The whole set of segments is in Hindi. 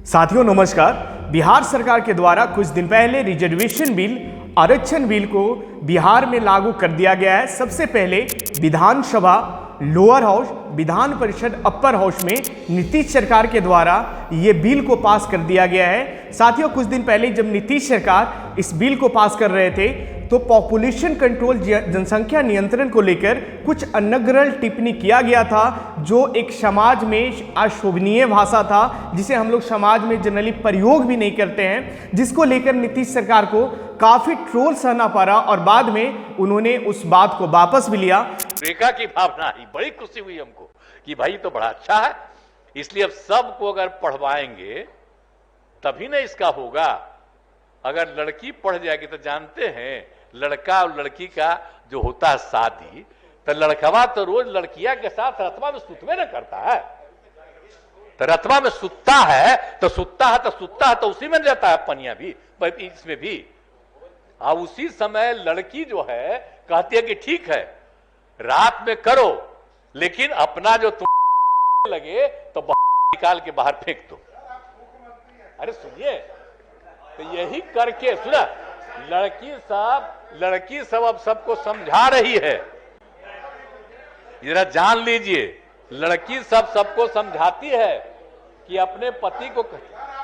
साथियों नमस्कार। बिहार सरकार के द्वारा कुछ दिन पहले रिजर्वेशन बिल आरक्षण बिल को बिहार में लागू कर दिया गया है। सबसे पहले विधानसभा lower house, Vidhan Parishad upper house में नीतीश सरकार के द्वारा ये बिल को पास कर दिया गया है। साथियों कुछ दिन पहले जब नीतीश सरकार इस बिल को पास कर रहे थे तो पॉपुलेशन कंट्रोल, जनसंख्या नियंत्रण को लेकर कुछ अनर्गल टिप्पणी किया गया था, जो एक समाज में अशोभनीय भाषा था, जिसे हम लोग समाज में जनरली प्रयोग भी नहीं करते हैं, जिसको लेकर नीतीश सरकार को काफी ट्रोल सहना पड़ा और बाद में उन्होंने उस बात को वापस भी लिया। रेखा की भावना आई, बड़ी खुशी हुई हमको कि भाई तो बड़ा अच्छा है, इसलिए अब सबको अगर पढ़वाएंगे तभी ना इसका होगा। अगर लड़की पढ़ जाएगी तो जानते हैं लड़का और लड़की का जो होता है शादी, तो लड़कवा तो रोज लड़किया के साथ रतवा में सुतवे न करता है, तो रतवा में सुतता है तो उसी में रहता है पनिया भी, इसमें भी। अब उसी समय लड़की जो है कहती है कि ठीक है रात में करो, लेकिन अपना जो तुम लगे तो निकाल के बाहर फेंक दो। अरे सुनिए, तो यही करके सुना लड़की सब अब सबको समझा रही है। जरा जान लीजिए, लड़की सबको समझाती है कि अपने पति को।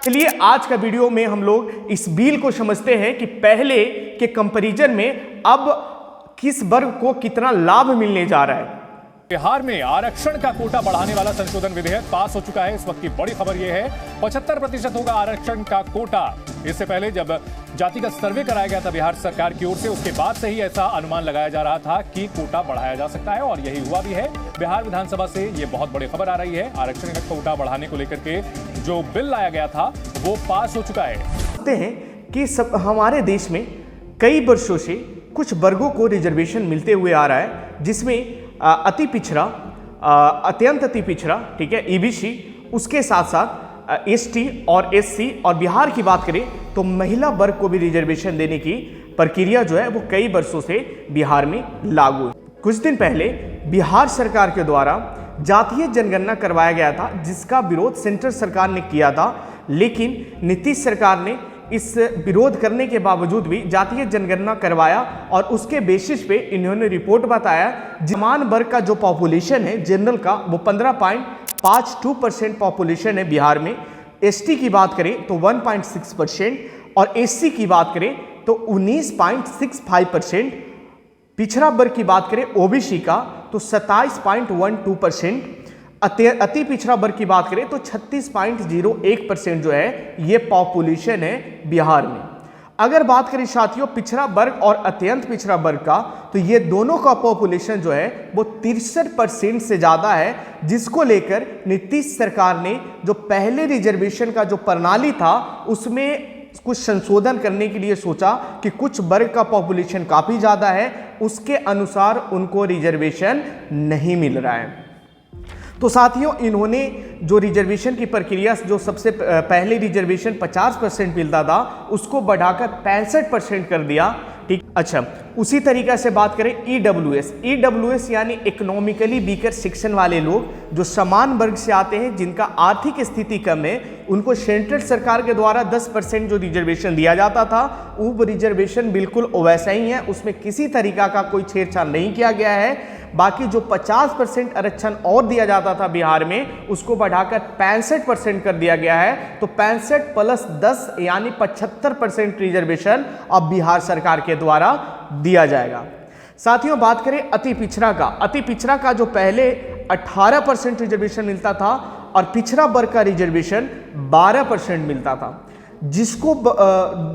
चलिए आज का वीडियो में हम लोग इस बिल को समझते हैं कि पहले के कंपैरिजन में अब किस वर्ग को कितना लाभ मिलने जा रहा है। बिहार में आरक्षण का कोटा बढ़ाने वाला संशोधन विधेयक पास हो चुका है। इस वक्त की बड़ी खबर यह है 75% होगा आरक्षण का कोटा। इससे पहले जब जातिगत सर्वे कराया गया था बिहार सरकार की ओर से, उसके बाद से ही ऐसा अनुमान लगाया जा रहा था कि कोटा बढ़ाया जा सकता है और यही हुआ भी है। बिहार विधानसभा से ये बहुत बड़ी खबर आ रही है। आरक्षण का कोटा बढ़ाने को लेकर के जो बिल लाया गया था वो पास हो चुका है। देखते हैं कि हमारे देश में कई वर्षों से कुछ वर्गों को रिजर्वेशन मिलते हुए आ रहा है, जिसमें अति पिछड़ा, अत्यंत अति पिछड़ा, ठीक है, ईबीसी, उसके साथ साथ एसटी और एससी, और बिहार की बात करें तो महिला वर्ग को भी रिजर्वेशन देने की प्रक्रिया जो है वो कई वर्षों से बिहार में लागू है। कुछ दिन पहले बिहार सरकार के द्वारा जातीय जनगणना करवाया गया था, जिसका विरोध सेंट्रल सरकार ने किया था, लेकिन नीतीश सरकार ने इस विरोध करने के बावजूद भी जातीय जनगणना करवाया और उसके बेसिस पे इन्होंने रिपोर्ट बताया समान वर्ग का जो पॉपुलेशन है जनरल का वो 15.52% पॉपुलेशन है बिहार में। एसटी की बात करें तो 1.6% और एससी की बात करें तो 19.65%। पिछड़ा वर्ग की बात करें ओबीसी का तो 27.12%। अति पिछड़ा वर्ग की बात करें तो 36.01% जो है ये पॉपुलेशन है बिहार में। अगर बात करें साथियों पिछड़ा वर्ग और अत्यंत पिछड़ा वर्ग का, तो ये दोनों का पॉपुलेशन जो है वो 63% से ज़्यादा है, जिसको लेकर नीतीश सरकार ने जो पहले रिजर्वेशन का जो प्रणाली था उसमें कुछ संशोधन करने के लिए सोचा कि कुछ वर्ग का पॉपुलेशन काफ़ी ज़्यादा है, उसके अनुसार उनको रिजर्वेशन नहीं मिल रहा है। तो साथियों इन्होंने जो रिजर्वेशन की प्रक्रिया, जो सबसे पहले रिजर्वेशन 50% मिलता था उसको बढ़ाकर 65% कर दिया, ठीक। अच्छा, उसी तरीका से बात करें ईडब्ल्यूएस यानी इकोनॉमिकली वीकर सेक्शन वाले लोग जो समान वर्ग से आते हैं, जिनका आर्थिक स्थिति कम है, उनको सेंट्रल सरकार के द्वारा 10% जो रिजर्वेशन दिया जाता था वो रिजर्वेशन बिल्कुल वैसा ही है, उसमें किसी तरीका का कोई छेड़छाड़ नहीं किया गया है। बाकी जो 50% आरक्षण और दिया जाता था बिहार में उसको बढ़ाकर 65% कर दिया गया है। तो 65 प्लस 10 यानी 75% रिजर्वेशन अब बिहार सरकार के द्वारा दिया जाएगा। साथियों बात करें अति पिछड़ा का जो पहले 18% रिजर्वेशन मिलता था और पिछड़ा वर्ग का रिजर्वेशन 12% मिलता था, जिसको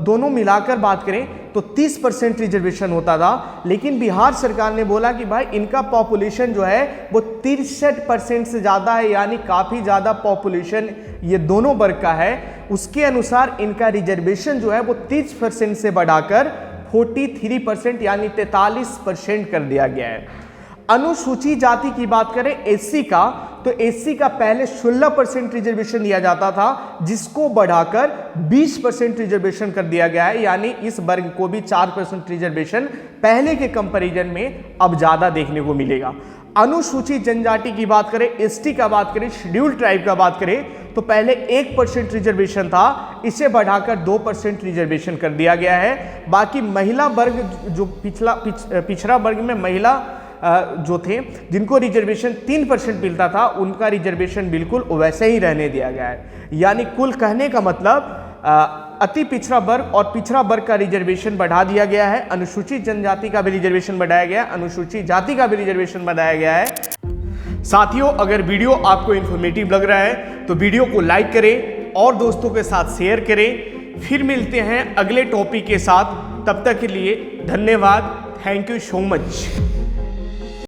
दोनों मिलाकर बात करें तो 30% रिजर्वेशन होता था। लेकिन बिहार सरकार ने बोला कि भाई इनका पॉपुलेशन जो है वो 63% से ज़्यादा है, यानी काफ़ी ज़्यादा पॉपुलेशन ये दोनों वर्ग का है। उसके अनुसार इनका रिजर्वेशन जो है वो 30% से बढ़ाकर 43% यानी 43% कर दिया गया है। अनुसूचित जाति की बात करें एससी का, तो एससी का पहले 16% रिजर्वेशन दिया जाता था, जिसको बढ़ाकर 20% रिजर्वेशन कर दिया गया है, यानी इस वर्ग को भी 4% रिजर्वेशन पहले के कंपैरिजन में अब ज्यादा देखने को मिलेगा। अनुसूचित जनजाति की बात करें, एसटी का बात करें, शेड्यूल्ड ट्राइब का बात करें तो पहले 1% रिजर्वेशन था, इसे बढ़ाकर 2% रिजर्वेशन कर दिया गया है। बाकी महिला वर्ग जो पिछड़ा वर्ग में महिला जो थे जिनको रिजर्वेशन 3% मिलता था, उनका रिजर्वेशन बिल्कुल वैसे ही रहने दिया गया है। यानी कुल कहने का मतलब अति पिछड़ा वर्ग और पिछड़ा वर्ग का रिजर्वेशन बढ़ा दिया गया है, अनुसूचित जनजाति का भी रिजर्वेशन बढ़ाया गया है, अनुसूचित जाति का भी रिजर्वेशन बढ़ाया गया है। साथियों, अगर वीडियो आपको इन्फॉर्मेटिव लग रहा है तो वीडियो को लाइक करें और दोस्तों के साथ शेयर करें। फिर मिलते हैं अगले टॉपिक के साथ, तब तक के लिए धन्यवाद। Thank you so much.